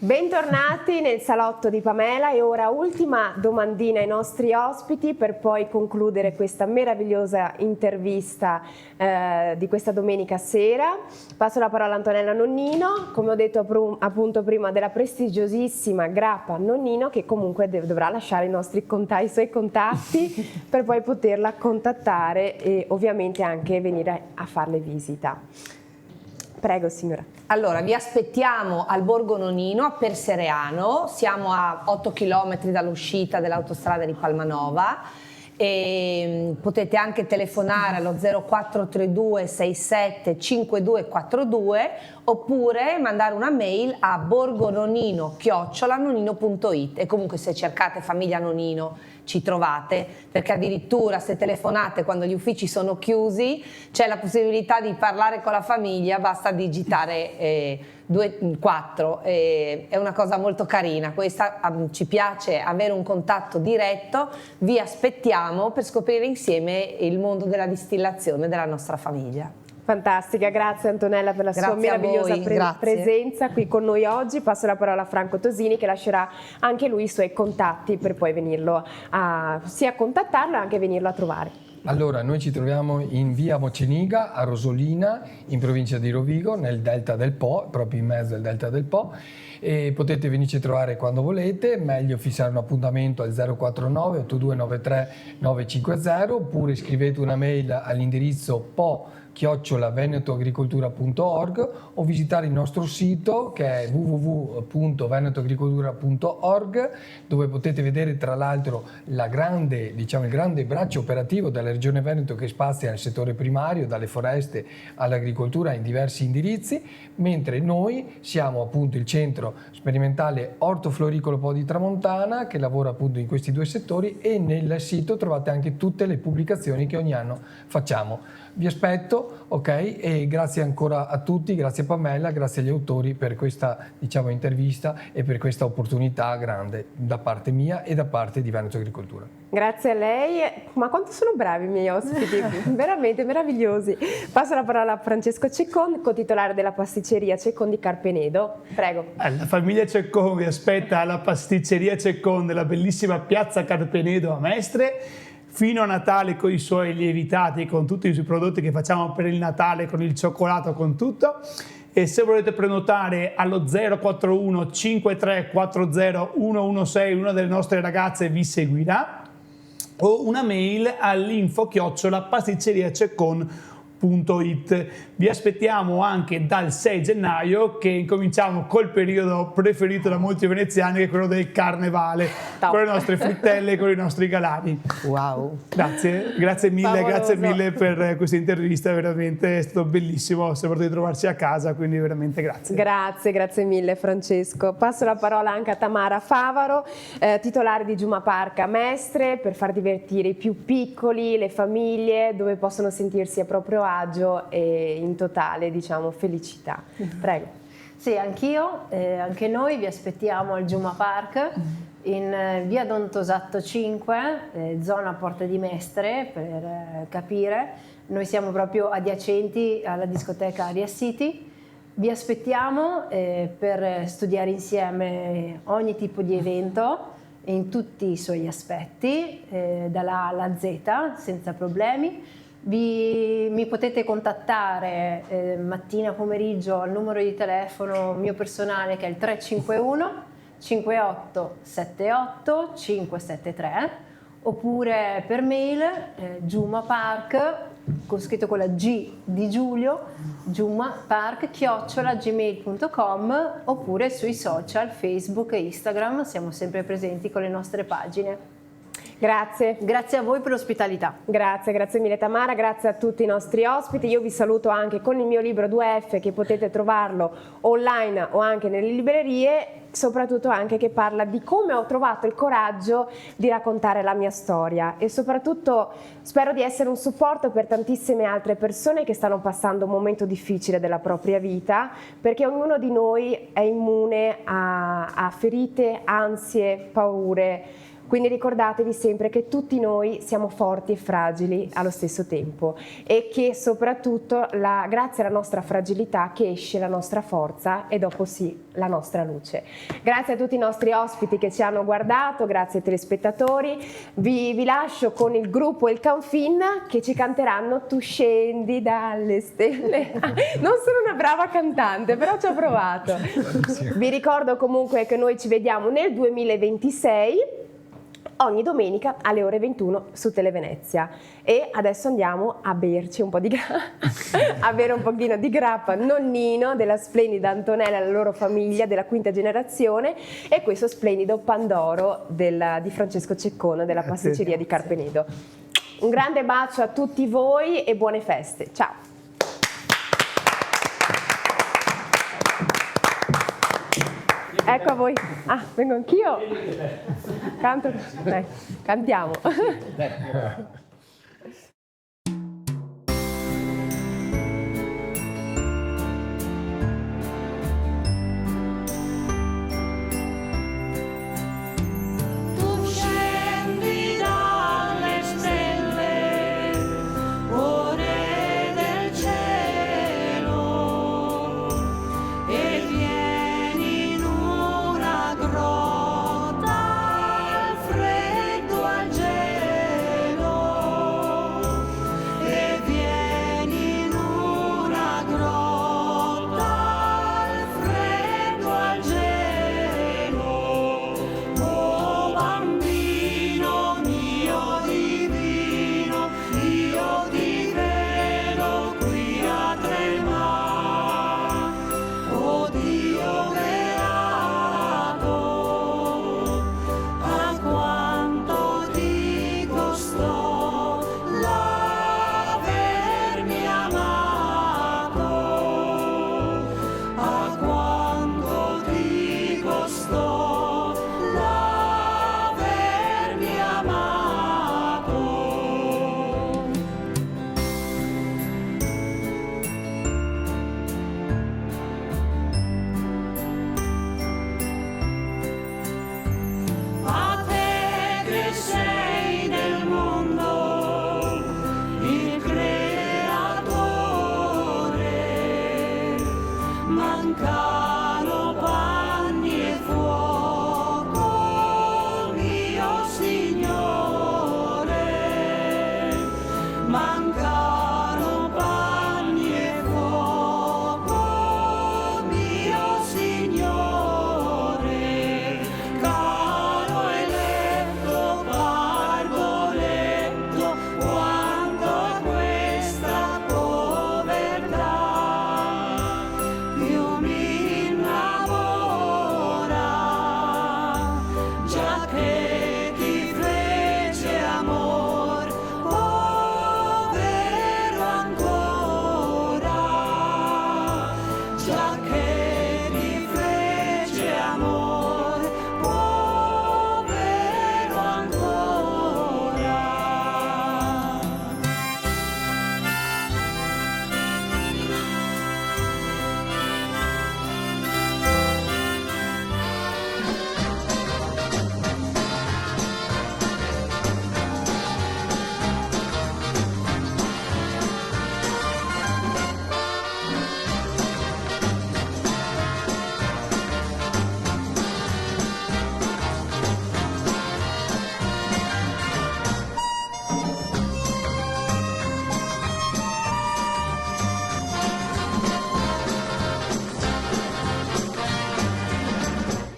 Bentornati nel salotto di Pamela e ora ultima domandina ai nostri ospiti per poi concludere questa meravigliosa intervista di questa domenica sera. Passo la parola a Antonella Nonnino, come ho detto appunto prima, della prestigiosissima Grappa Nonnino, che comunque dovrà lasciare i suoi contatti per poi poterla contattare e ovviamente anche venire a farle visita. Prego signora. Allora, vi aspettiamo al Borgo Nonnino a Persereano, siamo a 8 km dall'uscita dell'autostrada di Palmanova e potete anche telefonare allo 0432 67 5242 oppure mandare una mail a borgononnino@nonnino.it e comunque se cercate famiglia Nonnino ci trovate, perché addirittura se telefonate quando gli uffici sono chiusi c'è la possibilità di parlare con la famiglia, basta digitare 4, è una cosa molto carina, questa ci piace avere un contatto diretto, vi aspettiamo per scoprire insieme il mondo della distillazione della nostra famiglia. Fantastica, grazie Antonella per la sua meravigliosa presenza qui con noi oggi. Passo la parola a Franco Tosini che lascerà anche lui i suoi contatti per poi venirlo sia contattarlo e anche venirlo a trovare. Allora, noi ci troviamo in via Moceniga a Rosolina, in provincia di Rovigo, nel Delta del Po, proprio in mezzo al Delta del Po, e potete venirci a trovare quando volete, meglio fissare un appuntamento al 049 8293 950 oppure scrivete una mail all'indirizzo po@venetoagricoltura.org o visitare il nostro sito che è www.venetoagricoltura.org, dove potete vedere tra l'altro il grande braccio operativo della Regione Veneto che spazia nel settore primario, dalle foreste all'agricoltura in diversi indirizzi, mentre noi siamo appunto il centro sperimentale ortofloricolo Po di Tramontana che lavora appunto in questi due settori e nel sito trovate anche tutte le pubblicazioni che ogni anno facciamo. Vi aspetto, ok? E grazie ancora a tutti, grazie a Pamela, grazie agli autori per questa intervista e per questa opportunità grande da parte mia e da parte di Veneto Agricoltura. Grazie a lei, ma quanto sono bravi i miei ospiti, veramente meravigliosi. Passo la parola a Francesco Ceccon, co-titolare della pasticceria Ceccon di Carpenedo. Prego. La famiglia Ceccon vi aspetta alla pasticceria Ceccon della bellissima piazza Carpenedo a Mestre. Fino a Natale con i suoi lievitati, con tutti i suoi prodotti che facciamo per il Natale, con il cioccolato, con tutto. E se volete prenotare allo 041 5340 116, una delle nostre ragazze vi seguirà, o una mail all'info@pasticceriaceccon.it. Vi aspettiamo anche dal 6 gennaio che incominciamo col periodo preferito da molti veneziani, che è quello del carnevale, con le nostre frittelle e con i nostri galani. Wow! Grazie mille per questa intervista, veramente è stato bellissimo, siamo potuti trovarci a casa, quindi veramente grazie. Grazie mille Francesco. Passo la parola anche a Tamara Favaro, titolare di Giuma Park a Mestre, per far divertire i più piccoli, le famiglie, dove possono sentirsi a proprio agio e in totale, diciamo, felicità. Prego. Sì, anch'io, anche noi vi aspettiamo al Giuma Park in via Don Tosatto 5, zona Porta di Mestre, per capire. Noi siamo proprio adiacenti alla discoteca Aria City. Vi aspettiamo per studiare insieme ogni tipo di evento in tutti i suoi aspetti, dalla A alla Z, senza problemi. Mi potete contattare mattina, pomeriggio al numero di telefono mio personale che è il 351 58 78 573 oppure per mail giumapark con scritto con la G di Giulio, giumapark@gmail.com oppure sui social Facebook e Instagram, siamo sempre presenti con le nostre pagine. Grazie a voi per l'ospitalità. Grazie mille Tamara, grazie a tutti i nostri ospiti. Io vi saluto anche con il mio libro 2F che potete trovarlo online o anche nelle librerie, soprattutto anche che parla di come ho trovato il coraggio di raccontare la mia storia e soprattutto spero di essere un supporto per tantissime altre persone che stanno passando un momento difficile della propria vita, perché ognuno di noi è immune a ferite, ansie, paure, Quindi ricordatevi sempre che tutti noi siamo forti e fragili allo stesso tempo e che soprattutto grazie alla nostra fragilità che esce la nostra forza e dopo sì la nostra luce. Grazie a tutti i nostri ospiti che ci hanno guardato, grazie ai telespettatori. Vi lascio con il gruppo Il Canfin che ci canteranno Tu scendi dalle stelle. Non sono una brava cantante, però ci ho provato. Vi ricordo comunque che noi ci vediamo nel 2026 ogni domenica alle ore 21 su Televenezia e adesso andiamo a berci un po' di a bere un pochino di grappa nonnino della splendida Antonella e la loro famiglia della quinta generazione e questo splendido Pandoro di Francesco Ceccone della pasticceria di Carpenedo. Un grande bacio a tutti voi e buone feste, ciao! Ecco a voi. Ah, vengo anch'io. Canto. Dai, cantiamo. Già che